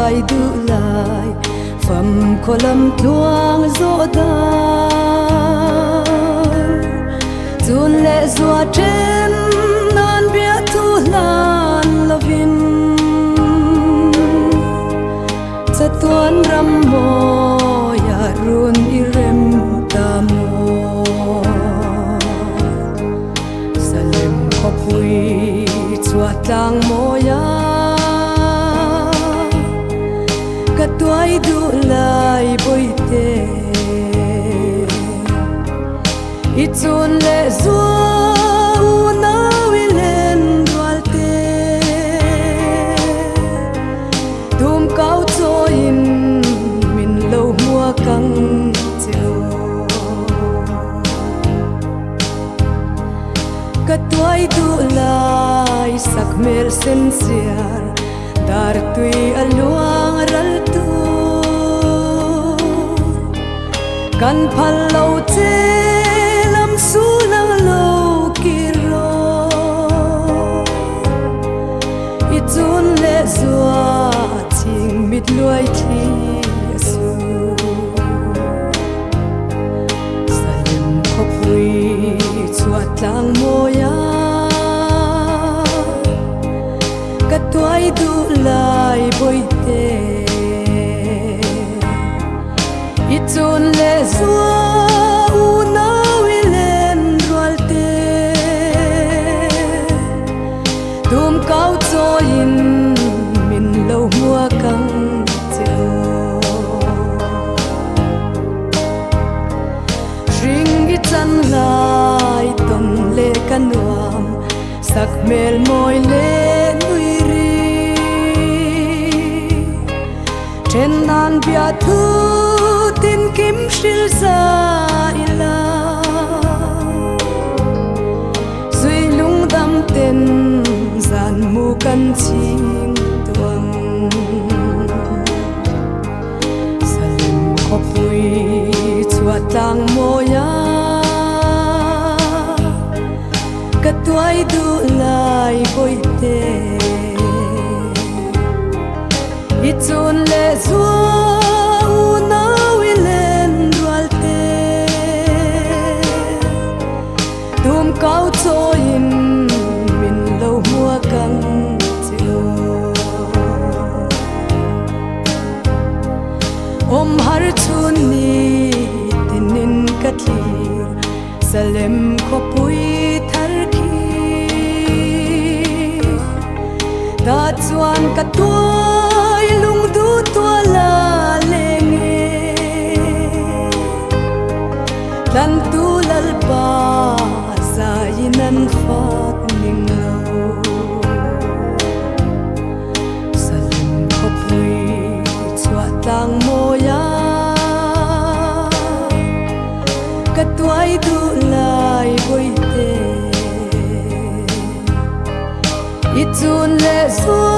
tuai du lai phẩm kolam tuang zo dar chun le zua chen nan bia tu lan lovin sa tuan ram mo ya run irem ta mo salem khopui chua tang mo ya ka tuai du lai boite i chun le zua u na wilen dualte tum kau cho in min lo mua kang cheu ka tuai du lai sak mel sen siar dar tui aluang ral tu kan phal lo che lam su lang lo ki ro i chun le zua ching mit luai thi su salim khopui chuat lang moya ka tuai du lai boite i chun le zua u na wilen rualte tum kau cho in min lo mua kang cheu ring i chan lai ton le kanuam sak mel moi le nui trên nan bia thu tin kim sil sa ila duy lung dam ten zan mu kan ching tuang salim khopui chua tang moya ka tuai du lai boite i chun le zua u na wilen rualte tum kau cho in min lo mua kang cheu om har chun ni tinin katlir salem khopui thar khi da chuan ka tuai lung du tua la lenge lan tu lal pa sa inan fat ning lo salim khopui chua tang moya ka tuai du lai boite i chun le zua